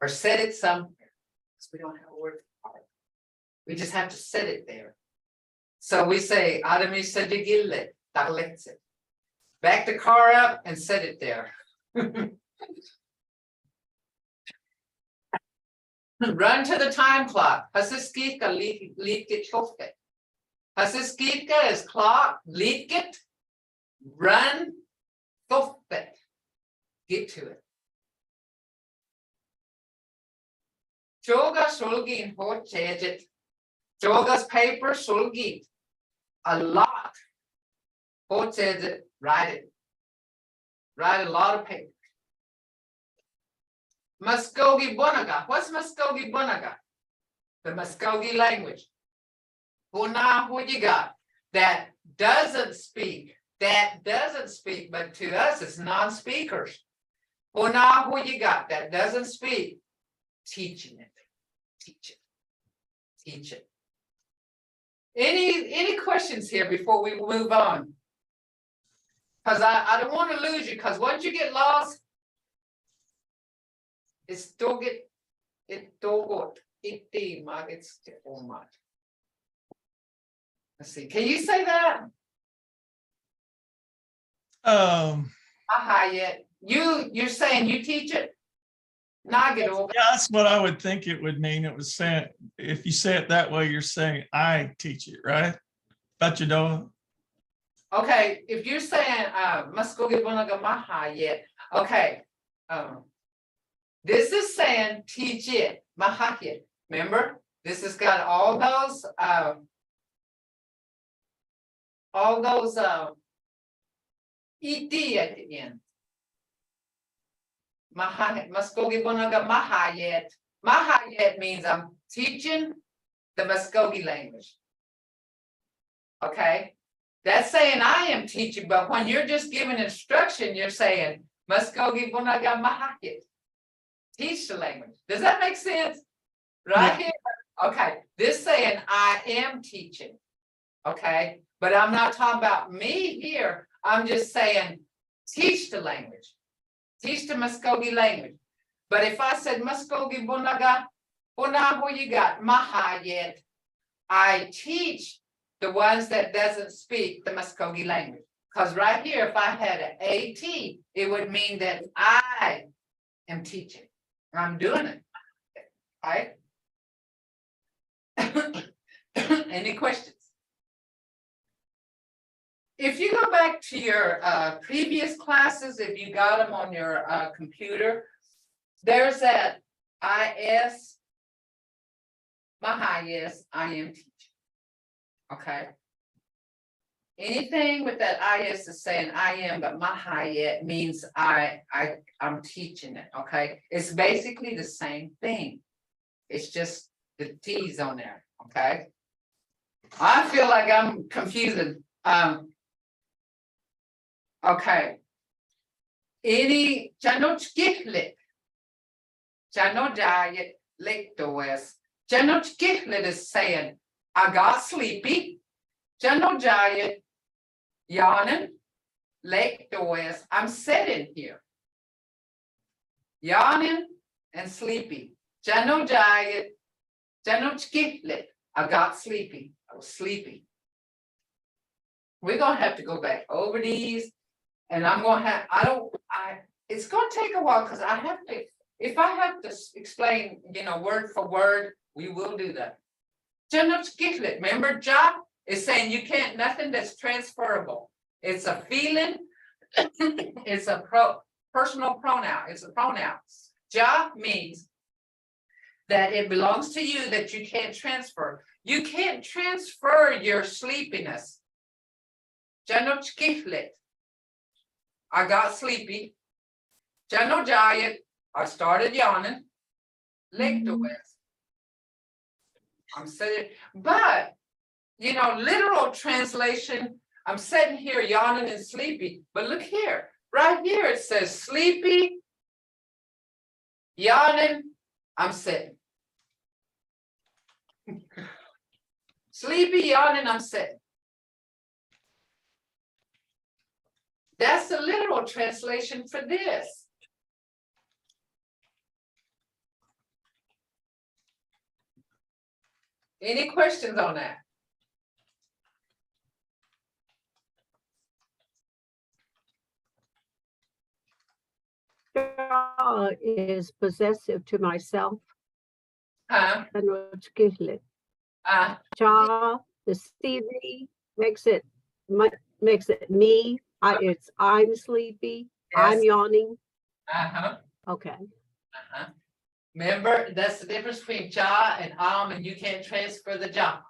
or set it somewhere. Because we don't have a word for park. We just have to set it there. So we say, Adami Sajigille, back the car up and set it there. Run to the time clock. Hasiskika leak it chofke. Hasiskika is clock, leak it, run, chofke. Get to it. Joga sulgin ho chejet. Joga's paper sulgit. A lot. Ho chejet, write it. Write a lot of paper. Mvskoke Bonaga. What's Mvskoke Bonaga? The Mvskoke language. Huna who you got? That doesn't speak. But to us it's non-speakers. Huna who you got? That doesn't speak. Teaching it. Teach it. Teach it. Any questions here before we move on? Because I don't want to lose you, because once you get lost, it's dogot, it's format. Let's see. Can you say that? Yet. You're saying you teach it? Yeah, that's what I would think it would mean. It was saying, if you say it that way, you're saying I teach it, right? But you don't. Okay, if you're saying Mvskoke Bonaga Mahayet, okay. This is saying teach it, Mahayet. Remember, this has got all those ED at the end. Mvskoke Bonaga Mahayet. Mahayet means I'm teaching the Mvskoke language. Okay, that's saying I am teaching, but when you're just giving instruction, you're saying Mvskoke Bonaga Mahayet. Teach the language. Does that make sense? Right here. Okay, this saying I am teaching. Okay, But I'm not talking about me here. I'm just saying, teach the language. Teach the Mvskoke language. But if I said Mvskoke bunaga, bunago you got Mvhayv, I teach the ones that doesn't speak the Mvskoke language. Because right here, if I had an AT, it would mean that I am teaching. I'm doing it. Right? Any questions? If you go back to your previous classes, if you got them on your computer, there's that IS, Mvhayv, I am teaching. Okay. Anything with that IS is saying I am, but Mvhayv means I'm teaching it. Okay. It's basically the same thing. It's just the T's on there. Okay. I feel like I'm confusing. Okay. Any Janochkihlit. Janojayet Lektoes. Janochkihlit is saying, I got sleepy. Janojayet Yanen Lektoes. I'm sitting here. Yanen and sleepy. Janojayet Janochkihlit. I got sleepy. I was sleepy. We're gonna have to go back over these. And I'm gonna have, it's gonna take a while because I have to, if I have to explain, word for word, we will do that. Janochkihlit, remember, Ja is saying you can't, nothing that's transferable. It's a feeling, it's a personal pronoun, it's a pronoun. Ja means that it belongs to you, that you can't transfer. You can't transfer your sleepiness. Janochkihlit. I got sleepy. Janojayet, I started yawning. Lektoes. I'm sitting, but literal translation, I'm sitting here yawning and sleepy. But look here, right here it says sleepy, yawning, I'm sitting. Sleepy, yawning, I'm sitting. That's the literal translation for this. Any questions on that? Ja is possessive to myself. Huh? Janochkihlit. Uh, Ja, the CV makes it me. I'm sleepy. I'm Yes. yawning. uh-huh. Okay. Uh-huh. Remember, that's the difference between ja and and you can't transfer the ja.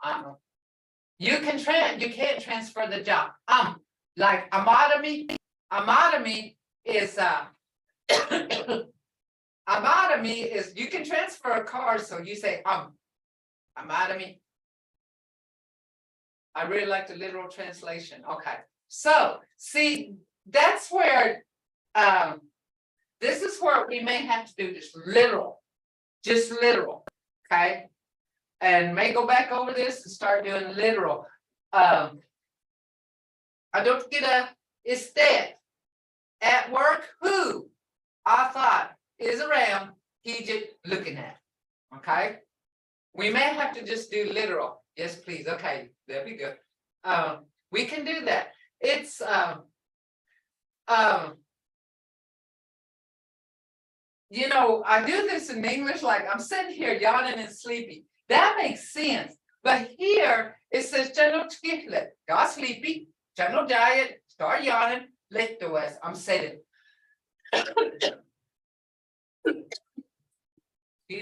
You can't transfer the ja. Like amotomy. Amotomy is amotomy is you can transfer a car, so you say amotomy. I really like the literal translation. Okay. So see, that's where this is where we may have to do this literal. Just literal, okay? And may go back over this and start doing literal. I don't get a instead. At work, who I thought is around, he just looking at. Okay? We may have to just do literal. Yes, please. Okay, there we go. We can do that. It's I do this in English, like I'm sitting here yawning and sleepy. That makes sense. But here it says Janochkihlit, got sleepy, Janojayet, start yawning, Lektoes, I'm sitting. Excuse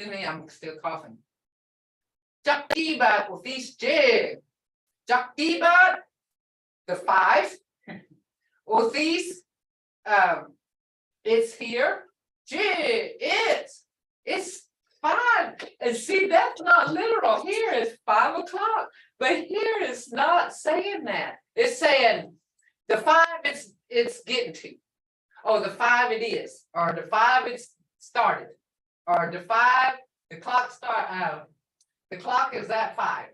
me, I'm still coughing. Jaktibat with these J. Jaktibat, the 5. With these, it's here. Gee, it's 5. And see, that's not literal. Here is 5 o'clock. But here it's not saying that. It's saying the 5 it's getting to. Oh, the 5 it is. Or the 5 it's started. Or the 5, the clock is at 5.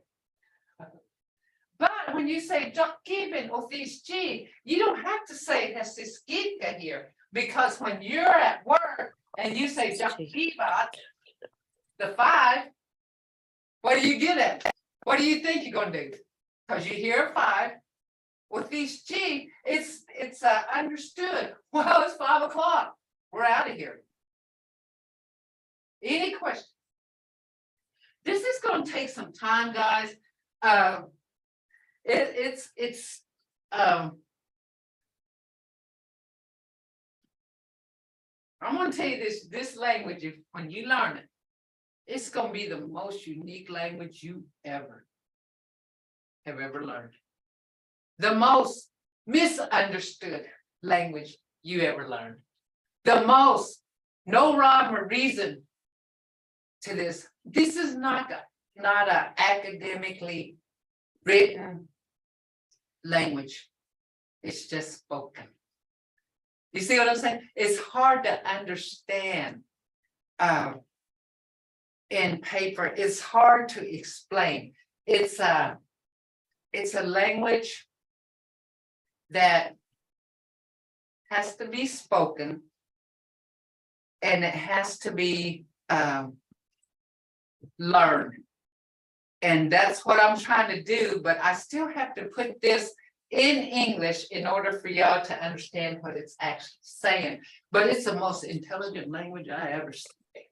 But when you say Jokiben or this G, you don't have to say Hesiskika here, because when you're at work and you say Jokibat, the 5, what do you get at? What do you think you're gonna do? Because you hear 5. With these G, it's understood. Well, it's 5 o'clock. We're out of here. Any questions? This is going to take some time, guys. I'm going to tell you this language, when you learn it, it's going to be the most unique language you have ever learned. The most misunderstood language you ever learned. The most, no rhyme or reason to this. This is not a academically written language. It's just spoken. You see what I'm saying? It's hard to understand in paper. It's hard to explain. It's a language that has to be spoken, and it has to be learned. And that's what I'm trying to do, but I still have to put this in English in order for y'all to understand what it's actually saying. But it's the most intelligent language I ever seen.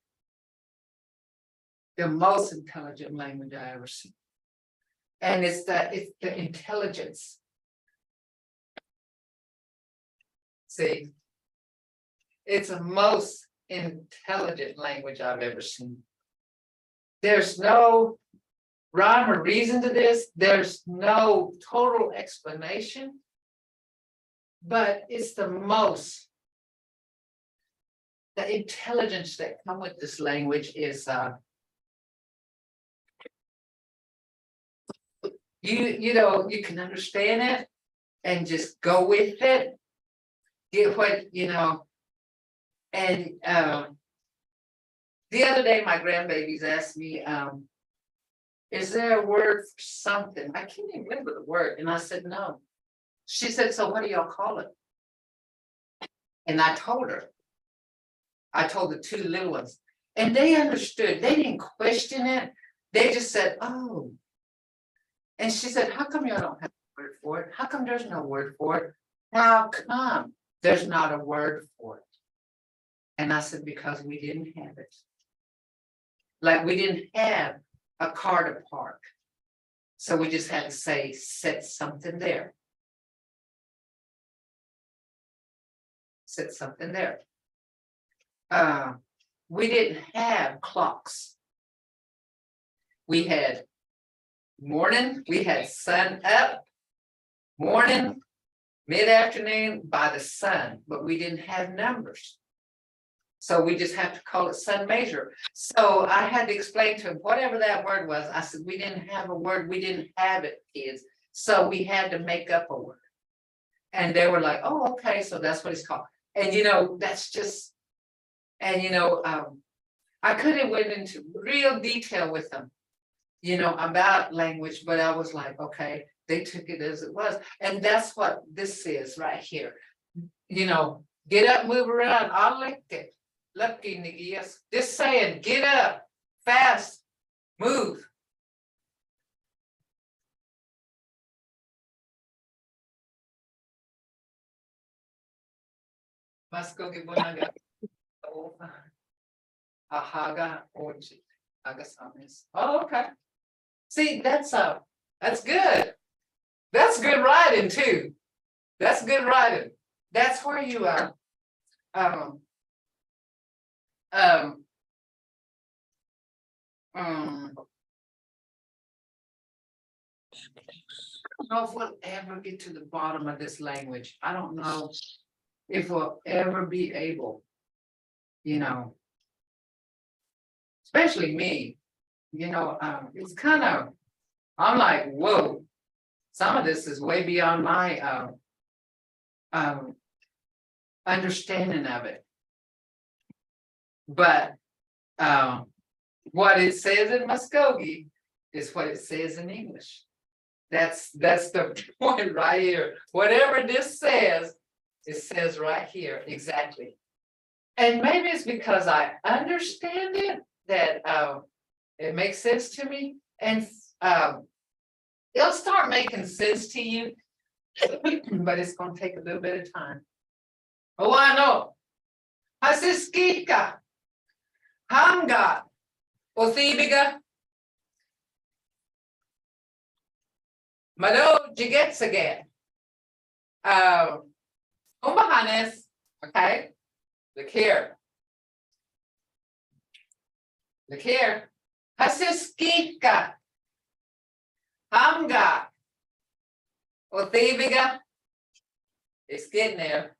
The most intelligent language I ever seen. And it's the intelligence. See, it's the most intelligent language I've ever seen. There's no rhyme or reason to this. There's no total explanation, but it's the intelligence that come with this language is you can understand it and just go with it, get what and the other day my grandbabies asked me, is there a word for something? I can't even remember the word. And I said, no. She said, so what do y'all call it? And I told her. I told the 2 little ones. And they understood. They didn't question it. They just said, oh. And she said, how come y'all don't have a word for it? How come there's no word for it? How come there's not a word for it? And I said, because we didn't have it. Like we didn't have a car to park. So we just had to say, set something there. Set something there. We didn't have clocks. We had morning, we had sun up, morning, mid-afternoon by the sun, but we didn't have numbers. So we just have to call it sun measure. So I had to explain to him whatever that word was. I said, we didn't have a word. We didn't have it, kids. So we had to make up a word. And they were like, oh, okay. So that's what it's called. And, that's just, and, I could have went into real detail with them, about language, but I was like, okay, they took it as it was. And that's what this is right here. Get up, move around. I licked it. Lucky Nikki, yes. Just saying, get up, fast, move. Mvskoke bunaga. Ahaga orchid. Agasamis. Oh, okay. See, that's good. That's good writing too. That's good writing. That's where you are. I don't know if we'll ever get to the bottom of this language. I don't know if we'll ever be able, especially me, it's kind of, I'm like, whoa, some of this is way beyond my understanding of it. But what it says in Mvskoke is what it says in English. That's the point right here. Whatever this says, it says right here, exactly. And maybe it's because I understand it, that it makes sense to me, and it'll start making sense to you. But it's gonna take a little bit of time. Oh, I know. Hasiskika. Hamga. Othibiga. Malo Jigetsaget. Umbahanes, okay? Look here. Look here. Hasiskika. Hamga. Othibiga. It's getting there.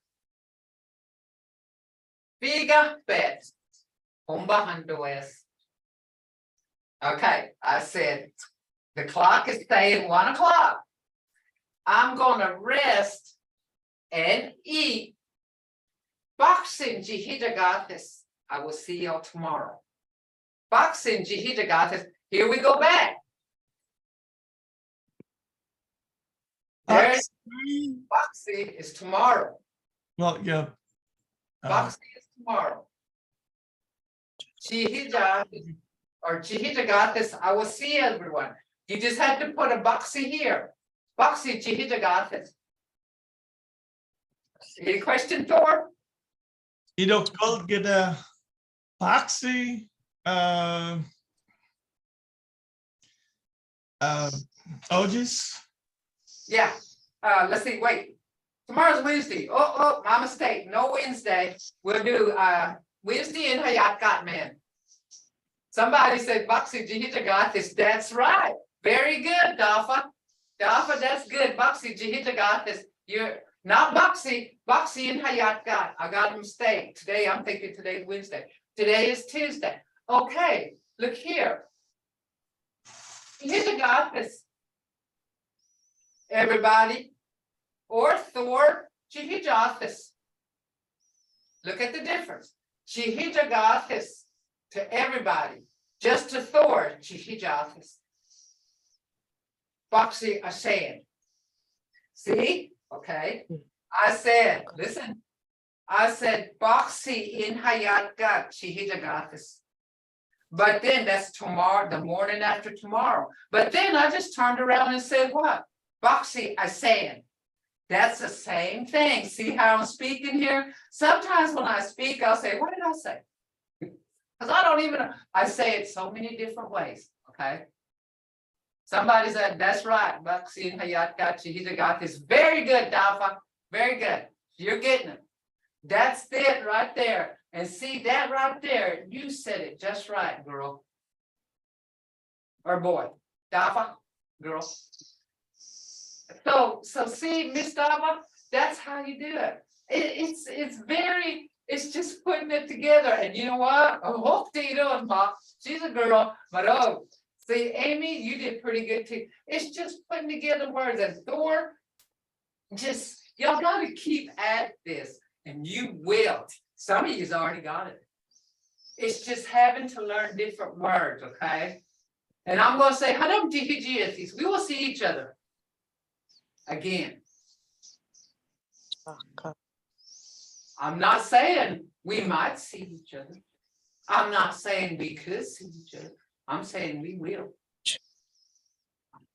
Biga bet. Umbahandoes. Okay, I said, the clock is saying 1 o'clock. I'm gonna rest and eat. Boxing Jihidagathis. I will see y'all tomorrow. Boxing Jihidagathis. Here we go back. There's Boxing is tomorrow. Well, yeah. Boxing is tomorrow. Jihidagathis or Jihidagathis. I will see everyone. You just had to put a boxy here. Boxy Jihidagathis. Any question, Thor? You know, called get a boxy. Oges. Yeah, let's see, wait. Tomorrow's Wednesday. Oh, my mistake. No Wednesday. We'll do Wednesday in Hayat man. Somebody said Boxy Jihitagathis. That's right. Very good, Dafa. Dafa, that's good. Boxy Jihitagathis. You're not Boxy, Boxy in Hayat Gat. I got a mistake. Today, I'm thinking today's Wednesday. Today is Tuesday. Okay, look here. Jihitagathis. Everybody, or Thor Jihijagathis. Look at the difference. Jihijagathis to everybody, just to Thor Jihijagathis. Boxy a saying. See? Okay. I said, listen. I said Boxy in Hayat Gat Jihijagathis. But then that's tomorrow, the morning after tomorrow. But then I just turned around and said what? Boxy, I saying. That's the same thing. See how I'm speaking here? Sometimes when I speak, I'll say, what did I say? Because I don't even know. I say it so many different ways. Okay. Somebody said, that's right. Boxy and Hayat Gachi. He's got this. Very good, Dafa. Very good. You're getting it. That's it right there. And see that right there. You said it just right, girl. Or boy. Dafa, girl. So see, Miss Dava, that's how you do it. It's just putting it together. And you know what? Oh, she's a girl, but oh, see, Amy, you did pretty good too. It's just putting together words. And Thor, just y'all got to keep at this, and you will. Some of you's already got it. It's just having to learn different words, okay? And I'm going to say, we will see each other. Again, I'm not saying we might see each other. I'm not saying we could see each other. I'm saying we will.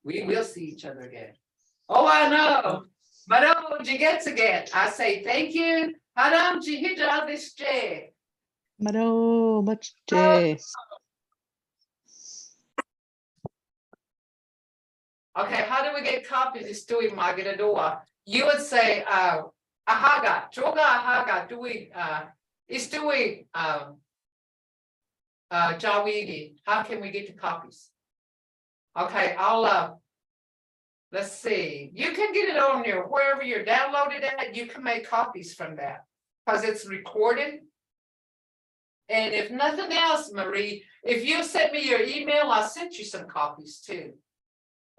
We will see each other again. Oh, I know. But oh, Jiget's again. I say thank you. Hadam Jihija this day. Mado, much day. Okay, how do we get copies? It's doing Magadadoa. You would say Ahaga, Choga Ahaga, doing it's doing Jawidi. How can we get the copies? Okay, I'll let's see. You can get it on your wherever you're downloaded at, you can make copies from that because it's recorded. And if nothing else, Marie, if you send me your email, I'll send you some copies too.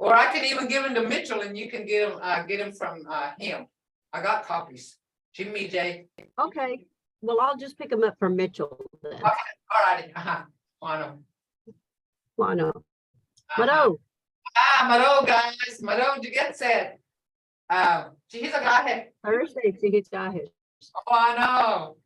Or I can even give them to Mitchell and you can get them from him. I got copies. Jimmy J. Okay, well, I'll just pick them up from Mitchell then. Okay, all righty. Wano. Why not? But oh, Maro guys, Maro juga said. Chihiza gahe. Thursday, sige, kahit. Oh, I know.